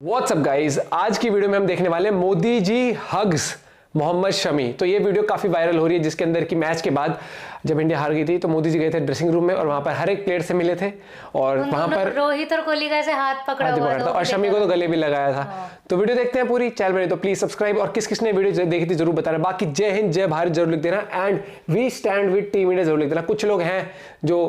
What's up guys, आज की video में हम देखने वाले हैं मोदी जी हग्स मोहम्मद शमी। तो ये वीडियो काफी वायरल हो रही है, जिसके अंदर की मैच के बाद जब इंडिया हार गई थी तो मोदी जी गए थे ड्रेसिंग रूम में और वहां पर हर एक प्लेयर से मिले थे और वहां पर रोहित और कोहली का ऐसे हाथ पकड़ा हुआ था और शमी को तो गले भी लगाया था। तो वीडियो देखते हैं पूरी। चैनल में तो प्लीज सब्सक्राइब और किस किसने वीडियो देखी थी जरूर बताना। बाकी जय हिंद जय भारत जरूर लिख देना and we stand with team India जरूर लिख देना। कुछ लोग हैं जो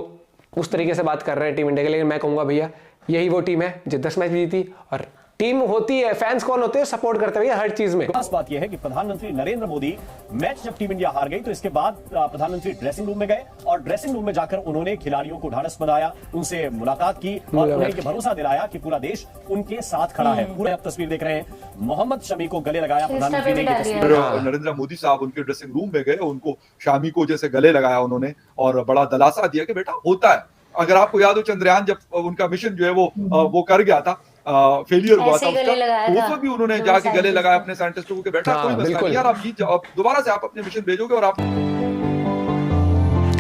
उस तरीके से बात कर रहे हैं टीम इंडिया के, लेकिन मैं कहूंगा भैया यही वो टीम है जो 10 मैच जीती और टीम होती है, फैंस कौन होते हैं सपोर्ट करते हैं हर चीज में। खास बात यह है कि प्रधानमंत्री नरेंद्र मोदी मैच जब टीम इंडिया हार गई तो इसके बाद प्रधानमंत्री ड्रेसिंग रूम में गए और ड्रेसिंग रूम में जाकर उन्होंने खिलाड़ियों को ढांढस बंधाया, उनसे मुलाकात की और उन्हें ये भरोसा दिलाया कि पूरा देश उनके साथ खड़ा है। पूरे आप तस्वीर देख रहे हैं, मोहम्मद शमी को गले लगाया प्रधानमंत्री ने। ये तस्वीर नरेंद्र मोदी साहब उनके ड्रेसिंग रूम में गए, उनको शामी को जैसे गले लगाया उन्होंने और बड़ा दिलासा दिया कि बेटा होता है। अगर आपको याद हो चंद्रयान जब उनका मिशन जो है वो कर गया था, फेलियर हुआ था उसका, तो उस वक्त भी उन्होंने जाके गले लगाया अपने साइंटिस्टों को कि बेटा कोई मसला नहीं यार, आप जीत जाओ, दोबारा से आप अपने मिशन भेजोगे और आप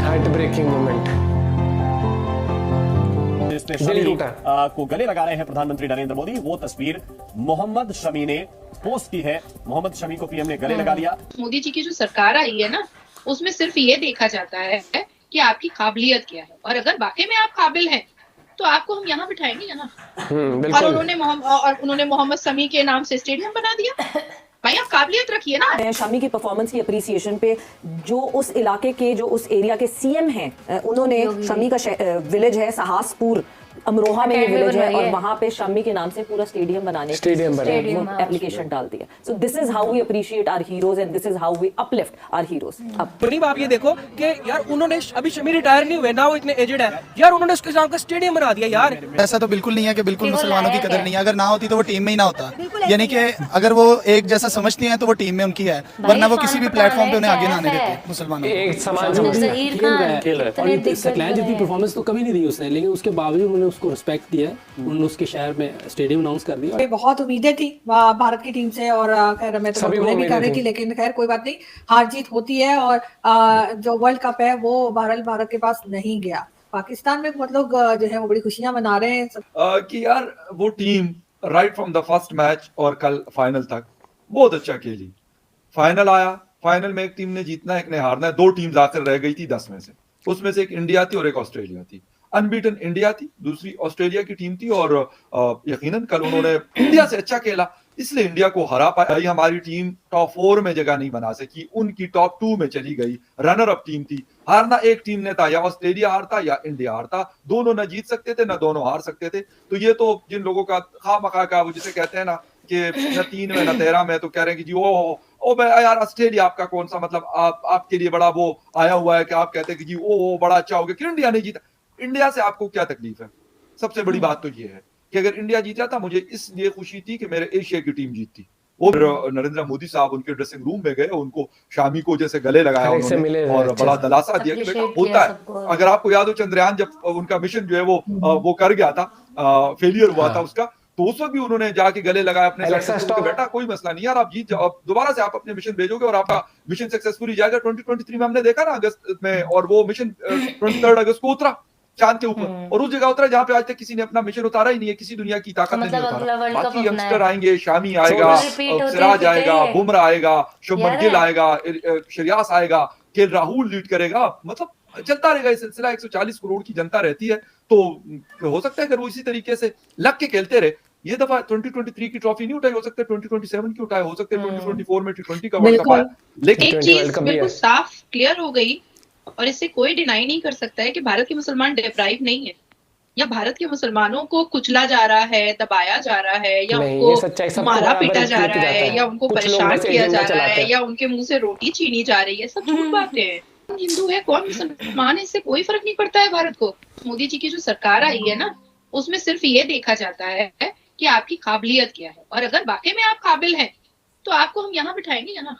हार्ट ब्रेकिंग मोमेंट को गले लगा रहे हैं प्रधानमंत्री नरेंद्र मोदी। वो तस्वीर मोहम्मद शमी ने पोस्ट की है। मोहम्मद शमी को पीएम ने गले लगा लिया। मोदी जी की जो सरकार आई है ना, उसमें सिर्फ ये देखा जाता है कि आपकी काबिलियत क्या है और अगर वाकई में आप काबिल हैं तो आपको हम यहाँ बिठाएंगे ना। और उन्होंने मोहम्मद शमी के नाम से स्टेडियम बना दिया। भाई आप काबिलियत रखिए ना। शमी की परफॉर्मेंस की अप्रिसिएशन पे जो उस इलाके के जो उस एरिया के सीएम हैं, उन्होंने शमी का विलेज है सहासपुर अमरोहा में ये विलेज है और वहां पे शमी के नाम से पूरा स्टेडियम बनाने एप्लीकेशन डाल दिया। So this is how we appreciate our heroes and this is how we uplift our heroes. अब आप ये देखो कि यार उन्होंने अभी शमी रिटायर नहीं हुए ना, वो इतने एजेड है यार, उन्होंने उसके नाम का स्टेडियम बना दिया यार। ऐसा तो बिल्कुल नहीं है कि बिल्कुल मुसलमानों की कदर नहीं है। अगर ना होती तो वो टीम में ही ना होता, यानी कि अगर वो एक जैसा समझती हैं तो वो टीम में उनकी है, वरना वो किसी भी प्लेटफॉर्म पे उन्हें आगे ना आने देते मुसलमानों एक समान जितनी परफॉर्मेंस तो कभी नहीं दी उसने, लेकिन उसके बावजूद उन्होंने उसको रिस्पेक्ट दिया, उन्होंने उसके शहर में स्टेडियम अनाउंस कर दिया। बहुत उम्मीदें थी भारत की टीम से और खैर मैं तो भी कर रही थी, लेकिन खैर कोई बात नहीं, हार जीत होती है और जो वर्ल्ड कप है वो भारत के पास नहीं गया। पाकिस्तान में मतलब जो है वो बड़ी खुशियां मना रहे हैं कि यार वो team right from the first match और कल फाइनल तक बहुत अच्छा खेली। फाइनल आया, फाइनल में एक टीम ने जीतना है एक ने हारना है। 2 टीम्स आकर रह गई थी 10 में से, उसमें से एक इंडिया थी और एक ऑस्ट्रेलिया थी। अनबीटन इंडिया थी, दूसरी ऑस्ट्रेलिया की टीम थी और यकीनन कल उन्होंने इंडिया से अच्छा खेला, इसलिए इंडिया को हरा पाई। हमारी टीम टॉप 4 में जगह नहीं बना सकी, उनकी टॉप 2 में चली गई। रनर अप टीम थी, हारना एक टीम ने था, या ऑस्ट्रेलिया हारता या इंडिया हारता, दोनों न जीत सकते थे न दोनों हार सकते थे। तो ये तो जिन लोगों का खामखा का वो जिसे कहते हैं ना कि न 3 में न 13 में, तो कह रहे हैं कि जी ओ यार ऑस्ट्रेलिया आपका कौन सा मतलब आपके लिए बड़ा वो आया हुआ है कि आप कहते हैं कि जी ओ बड़ा अच्छा हो गया कि इंडिया नहीं जीता। इंडिया से आपको क्या तकलीफ है? सबसे बड़ी बात तो ये है कि अगर इंडिया जीता था, मुझे इसलिए खुशी थी कि मेरे एशिया की टीम जीतती। वो नरेंद्र मोदी साहब उनके ड्रेसिंग रूम में गए, उनको शामी को जैसे गले लगाया उन्होंने और बड़ा दिलासा दिया कि बेटा होता है। अगर आपको याद हो चंद्रयान जब उनका मिशन जो है वो कर गया था, फेलियर हुआ था उसका, तो उस वक्त भी उन्होंने जाके गले लगाया अपने साइंटिस्टों को, बेटा कोई मसला नहीं यार, आप जीत जाओ, दोबारा से आप अपने मिशन भेजोगे और आपका मिशन सक्सेसफुली जाएगा। 2023 में हमने देखा ना अगस्त में, और वो मिशन 23 अगस्त को उतरा चांद के ऊपर और उस जगह उतरा जहां पे आज तक किसी ने अपना मिशन उतारा ही नहीं है, किसी दुनिया की ताकत ने नहीं उतारा। बाकी यंगस्टर आएंगे, शामी आएगा, सिराज आएगा, बुमराह आएगा, शुभमन गिल आएगा, श्रेयस आएगा, केएल राहुल लीड करेगा, मतलब चलता रहेगा ये सिलसिला। 140 करोड़ की जनता रहती है, तो हो सकता है अगर वो इसी तरीके से लग के खेलते रहे, ये दफा 2023 की ट्रॉफी नहीं उठाई, हो सकता है 2027 की उठाए, हो सकता है 2024 में T20 का वर्ल्ड कप आए। लेकिन एक चीज बिल्कुल साफ क्लियर हो गई और इससे कोई डिनाई नहीं कर सकता है कि भारत के मुसलमान डिप्राइव नहीं है, या भारत के मुसलमानों को कुचला जा रहा है, दबाया जा रहा है, या उनको मारा पीटा जा रहा है, या उनको परेशान किया जा रहा है, या उनके मुंह से रोटी छीनी जा रही है। सब झूठ बातें हैं। कौन हिंदू है कौन मुसलमान है, इससे कोई फर्क नहीं पड़ता है भारत को। मोदी जी की जो सरकार आई है ना, उसमें सिर्फ ये देखा जाता है कि आपकी काबिलियत क्या है और अगर वाकई में आप काबिल हैं तो आपको हम यहाँ बिठाएंगे ना।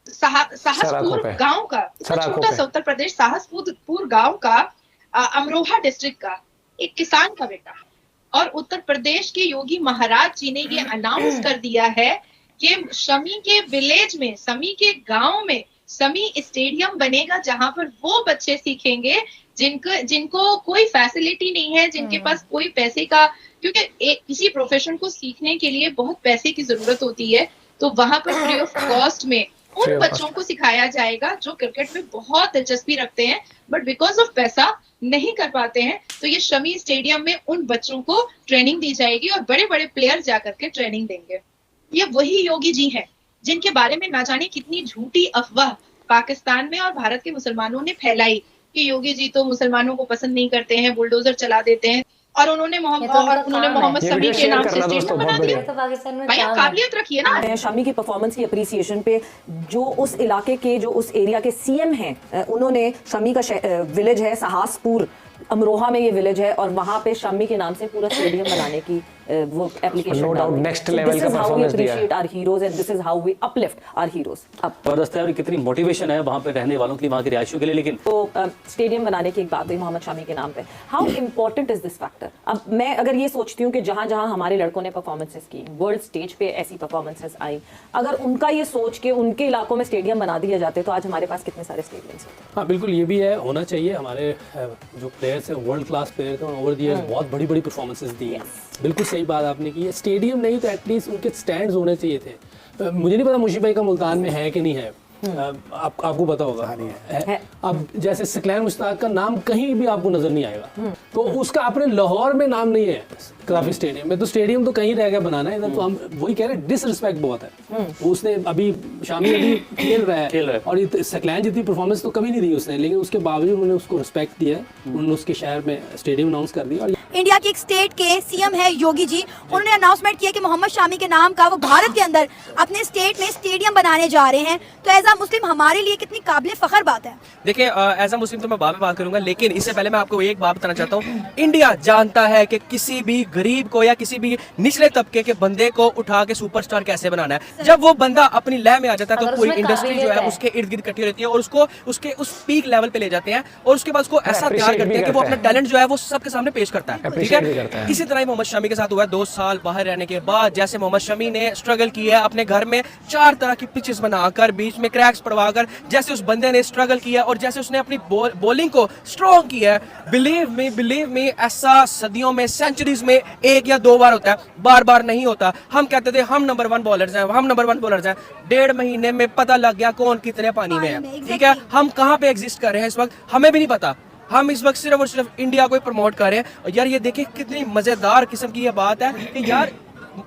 साहसपुर गांव का, छोटा सा उत्तर प्रदेश साहसपुर गांव का, अमरोहा डिस्ट्रिक्ट का एक किसान का बेटा, और उत्तर प्रदेश के योगी महाराज जी ने ये अनाउंस कर दिया है कि शमी के विलेज में, शमी के गांव में शमी स्टेडियम बनेगा, जहां पर वो बच्चे सीखेंगे जिनको कोई फैसिलिटी नहीं है, जिनके पास कोई पैसे का, क्योंकि किसी प्रोफेशन को सीखने के लिए बहुत पैसे की जरूरत होती है, तो वहां पर फ्री ऑफ कॉस्ट में उन बच्चों को सिखाया जाएगा जो क्रिकेट में बहुत दिलचस्पी रखते हैं बट बिकॉज ऑफ पैसा नहीं कर पाते हैं। तो ये शमी स्टेडियम में उन बच्चों को ट्रेनिंग दी जाएगी और बड़े बड़े प्लेयर जाकर के ट्रेनिंग देंगे। ये वही योगी जी हैं जिनके बारे में ना जाने कितनी झूठी अफवाह पाकिस्तान में और भारत के मुसलमानों ने फैलाई कि योगी जी तो मुसलमानों को पसंद नहीं करते हैं, बुलडोजर चला देते हैं, और उन्होंने मोहम्मद शमी के नाम से स्टेडियम बना दिया। तो पाकिस्तान में भाई आप काबिलियत रखिए ना। शमी की परफॉर्मेंस की अप्रिसिएशन पे जो उस इलाके के जो उस एरिया के सीएम हैं उन्होंने शमी का विलेज है सहासपुर, अमरोहा में ये विलेज है, और वहां पे शमी के नाम से पूरा स्टेडियम बनाने की वो application no doubt next level का परफॉर्मेंस दिया है। Our heroes and this is how we uplift our heroes. अब जबरदस्त है और कितनी मोटिवेशन है वहां पे रहने वालों के लिए, वहां के रिहायशियों के लिए। लेकिन तो स्टेडियम बनाने की एक बात हुई मोहम्मद शमी के नाम पे, how important is this factor? अब मैं अगर ये सोचती हूँ कि जहां जहां हमारे लड़कों ने परफॉर्मेंसेस की, वर्ल्ड स्टेज पे ऐसी परफॉर्मेंसेस आई, अगर उनका ये सोच के उनके इलाकों में स्टेडियम बना दिए जाते तो आज हमारे पास कितने सारे स्टेडियम्स होते। हाँ बिल्कुल, ये भी है, होना चाहिए। हमारे जो प्लेयर्स हैं वर्ल्ड क्लास प्लेयर थे, ओवर द ईयर्स बहुत बड़ी बड़ी परफॉर्मेंसेस दी है। बिल्कुल सही बात आपने की है। स्टेडियम नहीं तो एटलीस्ट उनके स्टैंड्स होने चाहिए थे। मुझे नहीं पता मुशीब भाई का मुल्तान में है कि नहीं है, आपको पता होगा। है। अब जैसे सकलैन मुश्ताक का नाम कहीं भी आपको नजर नहीं आएगा, तो उसका अपने लाहौर में नाम नहीं है काफी स्टेडियम में, तो स्टेडियम तो कहीं रह गया बनाना है इधर। तो हम वही कह रहे हैं, डिसरिस्पेक्ट बहुत है। उसने अभी शामी अभी खेल रहा है और सकलैन जितनी परफॉर्मेंस तो कभी नहीं दी उसने, लेकिन उसके बावजूद उन्होंने उसको रिस्पेक्ट दिया, उन्होंने उसके शहर में स्टेडियम अनाउंस कर दिया। इंडिया के एक स्टेट के सीएम है योगी जी, उन्होंने अनाउंसमेंट किया कि मोहम्मद शामी के नाम का वो भारत के अंदर अपने स्टेट में स्टेडियम बनाने जा रहे हैं। तो एज अ मुस्लिम हमारे लिए कितनी काबिल फखर बात है। देखिए एज अ मुस्लिम तो मैं बाद में बात करूंगा, लेकिन इससे पहले मैं आपको एक बात बताना चाहता हूँ। इंडिया जानता है कि किसी भी गरीब को या किसी भी निचले तबके के बंदे को उठा के सुपरस्टार कैसे बनाना है। जब वो बंदा अपनी लय में आ जाता है तो पूरी इंडस्ट्री जो है उसके इर्द गिर्द इकट्ठी रहती है और उसको उसके उस पीक लेवल पे ले जाते हैं और उसके बाद उसको ऐसा तैयार करते हैं कि वो अपना टैलेंट जो है वो सबके सामने पेश करता है। ठीक है, इसी तरह मोहम्मद शमी के साथ हुआ है। 2 साल बाहर रहने के बाद जैसे मोहम्मद शमी ने स्ट्रगल किया है अपने घर में 4 तरह की पिचेस बनाकर, बीच में क्रैक्स पड़वाकर, जैसे उस बंदे ने स्ट्रगल किया और जैसे उसने अपनी बॉलिंग को स्ट्रॉन्ग किया है, बिलीव मी ऐसा सदियों में, सेंचुरीज में 1 या 2 बार होता है, बार बार नहीं होता। हम कहते थे हम नंबर 1 बॉलर्स हैं, हम नंबर 1 बॉलर्स हैं। 1.5 महीने में पता लग गया कौन कितने पानी में है। ठीक है, हम कहाँ पे एग्जिस्ट कर रहे हैं इस वक्त हमें भी नहीं पता। हम इस वक्त सिर्फ और सिर्फ इंडिया को प्रमोट कर रहे हैं। और यार ये देखिए कितनी मजेदार किस्म की ये बात है कि यार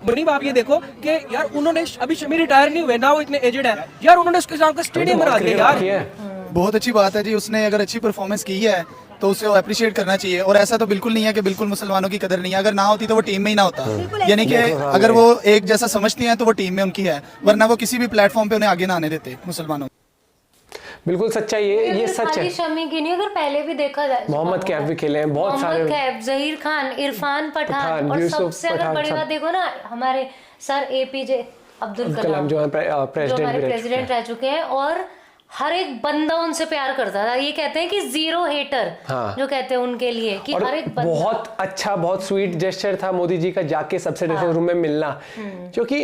मुनीब आप ये देखो कि यार उन्होंने अभी शमी रिटायर नहीं हुए ना, वो इतने एजेड है यार, उन्होंने उसके नाम का स्टेडियम बना दिया यार। बहुत अच्छी बात है जी, उसने अगर अच्छी परफॉर्मेंस की है तो उसे अप्रिशिएट करना चाहिए। और ऐसा तो बिल्कुल नहीं है कि बिल्कुल मुसलमानों की कदर नहीं है, अगर ना होती तो वो टीम में ही ना होता। यानी कि अगर वो एक जैसा समझती हैं तो वो टीम में उनकी है, वरना वो किसी भी प्लेटफॉर्म पे उन्हें आगे ना आने देते मुसलमानों। बिल्कुल सच्चा ये सच है। शमी की नहीं, अगर पहले भी देखा जाए मोहम्मद कैफ भी खेले हैं बहुत सारे, कैफ, जहीर खान, इरफान पठान और सबसे अगर बड़ी बात देखो ना, हमारे सर एपीजे अब्दुल कलाम जो हमारे प्रेसिडेंट रह चुके हैं, और हर एक बंदा उनसे प्यार करता था। ये कहते हैं कि 0 हेटर जो कहते हैं उनके लिए कि हर एक बंदा। बहुत अच्छा, बहुत स्वीट जेस्चर था मोदी जी का जाके सबसे ड्रेसिंग रूम में मिलना, क्योंकि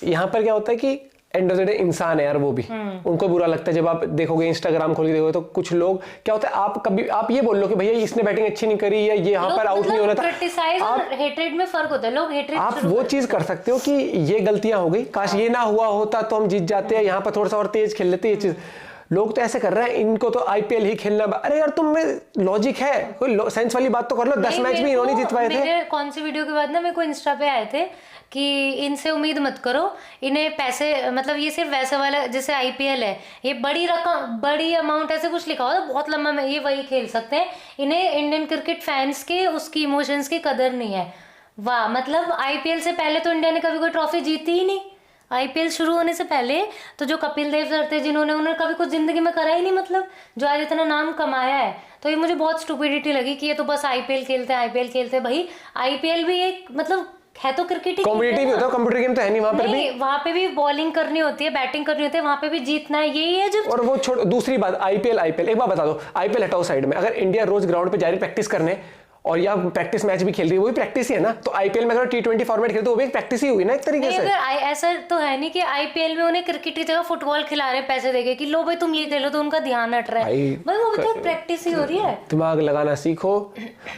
यहाँ पर क्या होता है कि एंड ऑफ द डे इंसान है यार, वो भी उनको बुरा लगता है। जब आप देखोगे इंस्टाग्राम खोल के देखोगे तो कुछ लोग क्या होता है, आप ये बोल लो कि भैया इसने बैटिंग अच्छी नहीं करी या ये यहाँ पर आउट नहीं होना था। क्रिटिसाइज और हेट्रेड में फर्क होता है। लोग हेट्रेड आप वो चीज कर सकते हो कि ये गलतियां हो गई, काश ये ना हुआ होता तो हम जीत जाते हैं, यहाँ पर थोड़ा सा और तेज खेल लेते। ये चीज लोग तो ऐसे कर रहे हैं, इनको तो आईपीएल ही खेलना। अरे यार तुम में लॉजिक है, कोई सेंस वाली बात तो कर लो। 10 मैच भी इन्होंने जितवाए थे। कौन सी वीडियो के बाद ना मेरे को इंस्टा पे आए थे कि इनसे उम्मीद मत करो, इन्हें पैसे, मतलब ये सिर्फ वैसे वाला जैसे आईपीएल है, ये बड़ी रकम, बड़ी अमाउंट ऐसे कुछ लिखा हुआ बहुत लंबा में, ये वही खेल सकते हैं। इन्हें इंडियन क्रिकेट फैंस के उसकी इमोशंस की कदर नहीं है। वाह, मतलब आईपीएल से पहले तो इंडिया ने कभी कोई ट्रॉफी जीती ही नहीं। आईपीएल शुरू होने से पहले तो जो कपिल देव सर थे, जिन्होंने उन्होंने कभी कुछ जिंदगी में करा ही नहीं, मतलब जो आज इतना नाम कमाया है। तो ये मुझे बहुत स्टुपिडिटी लगी कि ये तो बस आईपीएल खेलते हैं। भाई आईपीएल भी एक मतलब है तो क्रिकेट ही, कॉम्पिटिटिव होता है, कंप्यूटर गेम तो है नहीं। वहाँ पे भी बॉलिंग करनी होती है, बैटिंग करनी होती है, वहाँ पे भी जीतना है, यही है जब। और वो छोड़, दूसरी बात आईपीएल एक बार बता दो, आईपीएल हटाओ साइड में, अगर इंडिया रोज ग्राउंड पे जा रही प्रैक्टिस करने और या प्रैक्टिस मैच भी खेल रही है, वही प्रैक्टिस ही है ना। तो आईपीएल में अगर T20 फॉर्मेट खेलते वो भी एक प्रैक्टिस ही हुई ना एक तरीके से। अगर ऐसा तो है नहीं कि आईपीएल में उन्हें क्रिकेट की जगह फुटबॉल खिला रहे हैं पैसे देके कि लो भाई तुम ये खेलो, तो उनका ध्यान हट रहा है भाई, वो तो प्रैक्टिस ही हो रही है। दिमाग लगाना सीखो।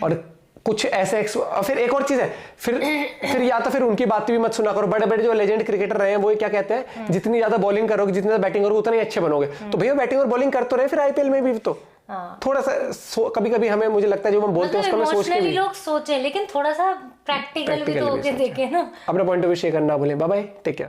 और कुछ ऐसे फिर एक और चीज है, फिर या तो फिर उनकी बातें भी मत सुना करो। बड़े बड़े जो लेजेंड क्रिकेटर रहे हैं वो क्या कहते हैं, जितनी ज्यादा बॉलिंग करोगे, जितनी ज्यादा बैटिंग करोगे, उतना ही अच्छे बनोगे। तो भैया बैटिंग और बॉलिंग कर तो रहे फिर आईपीएल में भी। तो थोड़ा सा कभी कभी हमें, मुझे लगता है जो हम बोलते हैं उसको मैं सोच के भी लोग सोचे, लेकिन थोड़ा सा प्रैक्टिकल भी तो होके देखे ना। अपना पॉइंट ऑफ व्यू शेयर करना भूलें। Bye bye, take care.